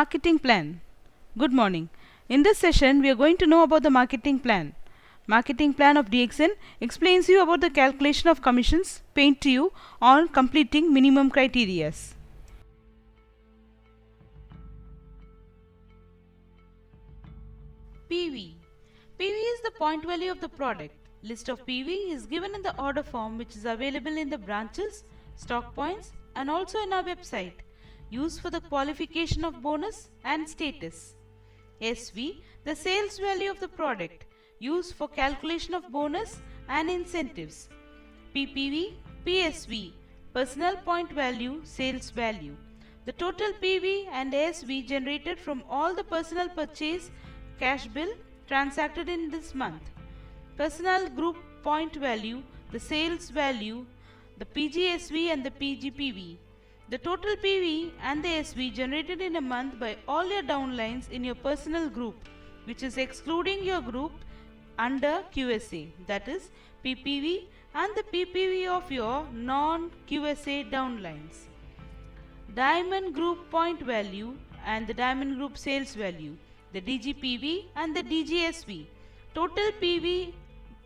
Marketing plan. Good morning. In this session, we are going to know about the marketing plan. Marketing plan of DXN explains you about the calculation of commissions paid to you on completing minimum criteria. PV. PV is the point value of the product. List of PV is given in the order form which is available in the branches, stock points and also in our website. Used for the qualification of bonus and status. SV, the sales value of the product, used for calculation of bonus and incentives. PPV, PSV, personal point value, sales value. The total PV and ASV generated from all the personal purchase cash bill transacted in this month. Personal group point value, the sales value, the PGSV and the PGPV. The total PV and the SV generated in a month by all your downlines in your personal group, which is excluding your group under QSA, that is PPV and the PPV of your non-QSA downlines. Diamond group point value and the diamond group sales value, the DGPV and the DGSV. Total PV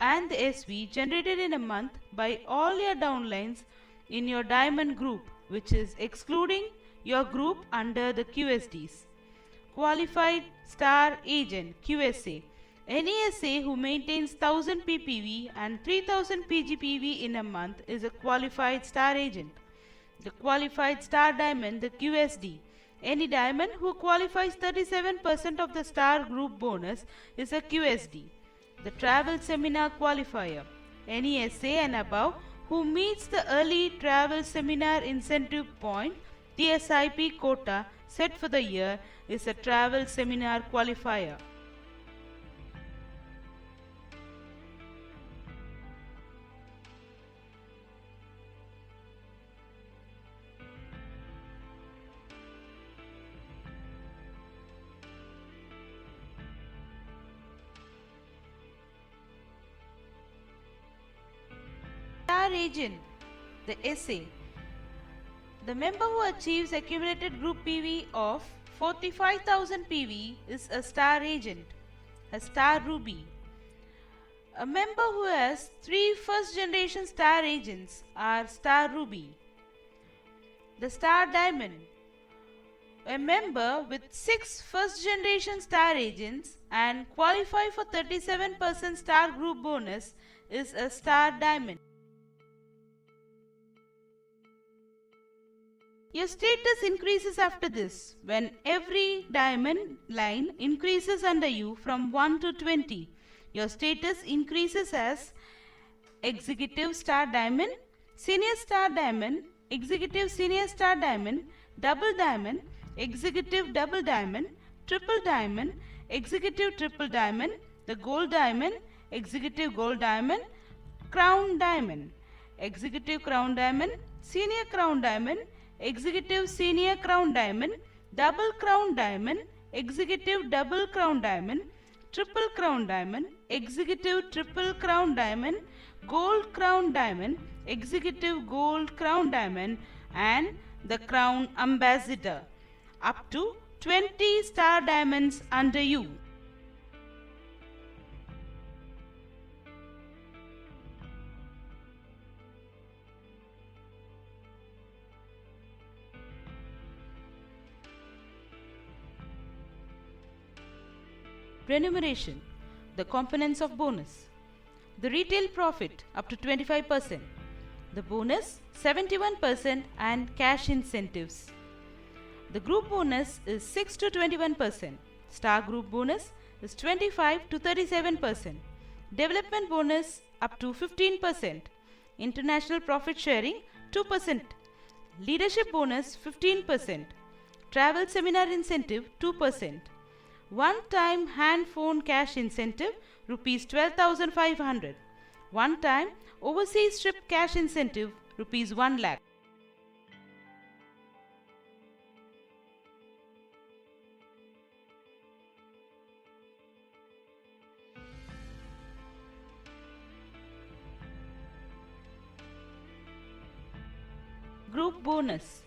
and the SV generated in a month by all your downlines in your diamond group, which is excluding your group under the QSDs. Qualified Star Agent QSA. Any SA who maintains 1000 PPV and 3000 PGPV in a month is a Qualified Star Agent. The Qualified Star Diamond, the QSD. Any diamond who qualifies 37% of the star group bonus is a QSD. The Travel Seminar Qualifier. Any SA and above who meets the early travel seminar incentive point TSIP quota set for the year is a travel seminar qualifier. Star Agent, the SA. The member who achieves accumulated group PV of 45,000 PV is a Star Agent, a Star Ruby. A member who has 3 first generation Star Agents are Star Ruby. The Star Diamond. A member with 6 first generation Star Agents and qualify for 37% Star Group bonus is a Star Diamond. Your status increases after this when every diamond line increases under you from 1 to 20. Your status increases as Executive Star Diamond, Senior Star Diamond, Executive Senior Star Diamond, Double Diamond, Executive Double Diamond, Triple Diamond, Executive Triple Diamond, the Gold Diamond, Executive Gold Diamond, Crown Diamond, Executive Crown Diamond, Senior Crown Diamond, Executive Senior Crown Diamond, Double Crown Diamond, Executive Double Crown Diamond, Triple Crown Diamond, Executive Triple Crown Diamond, Gold Crown Diamond, Executive Gold Crown Diamond and the Crown Ambassador. Up to 20 Star Diamonds under you. Remuneration, the components of bonus. The retail profit up to 25%. The bonus 71% and cash incentives. The group bonus is 6 to 21%. Star group bonus is 25 to 37%. Development bonus up to 15%. International profit sharing 2%. Leadership bonus 15%. Travel seminar incentive 2%. One-time hand phone cash incentive rupees 12,500. One-time overseas trip cash incentive rupees 1 lakh. Group bonus.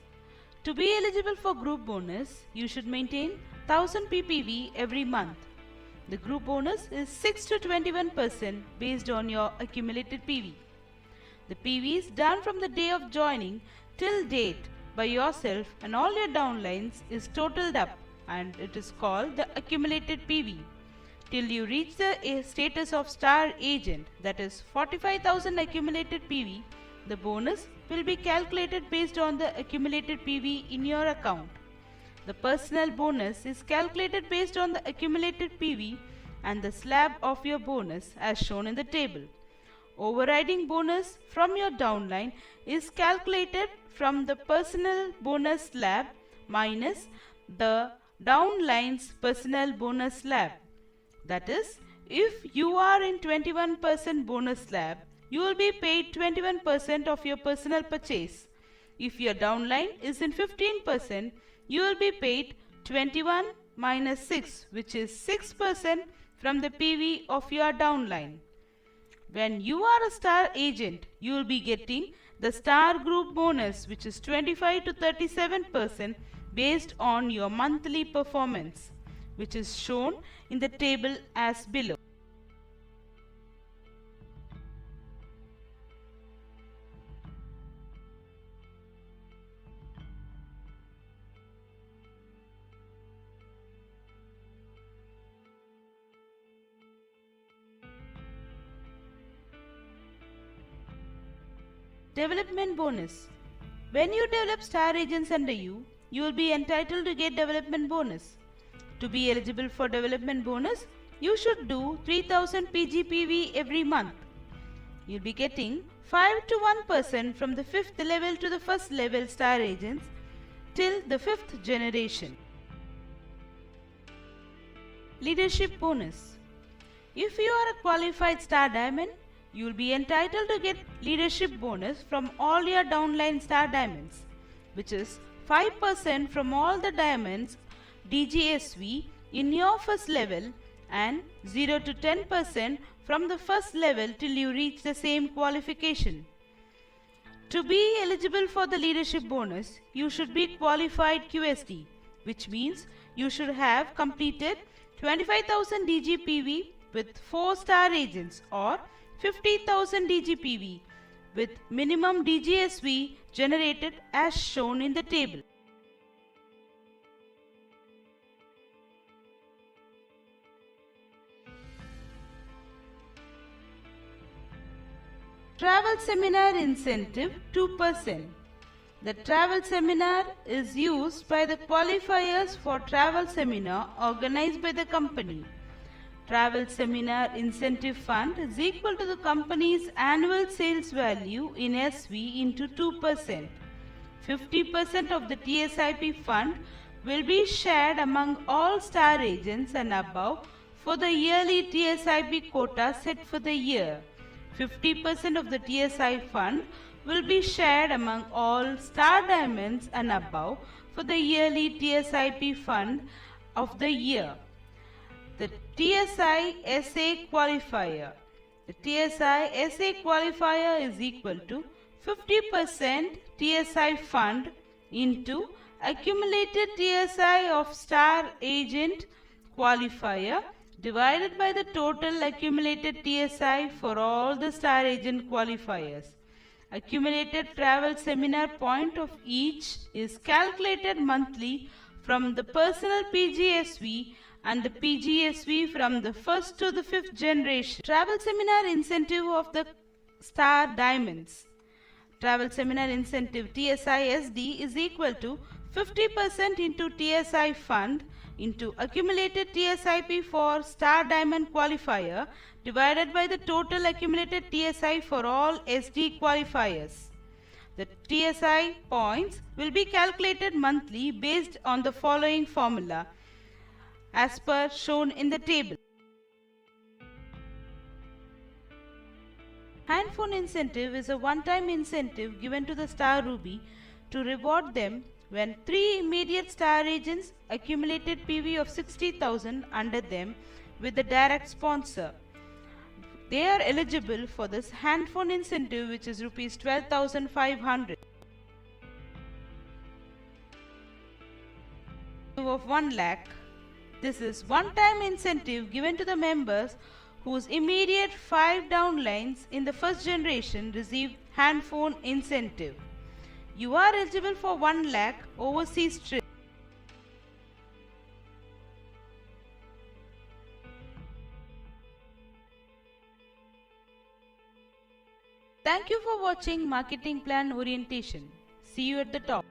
To be eligible for group bonus, you should maintain 1000 ppv every month. The group bonus is 6 to 21% based on your accumulated PV. The PV is done from the day of joining till date by yourself and all your downlines is totaled up and it is called the accumulated PV. Till you reach the status of star agent, that is 45,000 accumulated PV, the bonus will be calculated based on the accumulated PV in your account. The personal bonus is calculated based on the accumulated PV and the slab of your bonus as shown in the table. Overriding bonus from your downline is calculated from the personal bonus slab minus the downline's personal bonus slab. That is, if you are in 21% bonus slab, you will be paid 21% of your personal purchase. If your downline is in 15%, you will be paid 21 minus 6, which is 6% from the PV of your downline. When you are a star agent, you will be getting the star group bonus, which is 25 to 37% based on your monthly performance, which is shown in the table as below. Development bonus. When you develop star agents under you, you will be entitled to get development bonus. To be eligible for development bonus, you should do 3000 PGPV every month. You will be getting 5 to 1% from the 5th level to the 1st level star agents till the 5th generation. Leadership bonus. If you are a qualified star diamond, you will be entitled to get leadership bonus from all your downline star diamonds, which is 5% from all the diamonds DGSV in your first level and 0 to 10% from the first level till you reach the same qualification. To be eligible for the leadership bonus, you should be qualified QSD, which means you should have completed 25,000 DGPV with 4 star agents or 50,000 DGPV with minimum DGSV generated as shown in the table. Travel Seminar Incentive 2%. The travel seminar is used by the qualifiers for travel seminar organized by the company. Travel Seminar Incentive Fund is equal to the company's annual sales value in SV into 2%. 50% of the TSIP fund will be shared among all star agents and above for the yearly TSIP quota set for the year. 50% of the TSI fund will be shared among all star diamonds and above for the yearly TSIP fund of the year. The TSI SA qualifier. The TSI SA qualifier is equal to 50% TSI fund into accumulated TSI of star agent qualifier divided by the total accumulated TSI for all the star agent qualifiers. Accumulated travel seminar point of each is calculated monthly from the personal PGSV and the PGSV from the 1st to the 5th generation. Travel seminar incentive of the star diamonds. Travel seminar incentive TSISD is equal to 50% into TSI fund into accumulated TSIP for star diamond qualifier divided by the total accumulated TSI for all SD qualifiers. The TSI points will be calculated monthly based on the following formula as per shown in the table. Handphone incentive is a one-time incentive given to the Star Ruby to reward them when 3 immediate star agents accumulated PV of 60,000 under them with the direct sponsor. They are eligible for this handphone incentive, which is rupees 12,500. of 1 lakh. This is one-time incentive given to the members whose immediate 5 downlines in the first generation receive hand phone incentive. You are eligible for 1 lakh overseas trip. Thank you for watching Marketing Plan Orientation. See you at the top.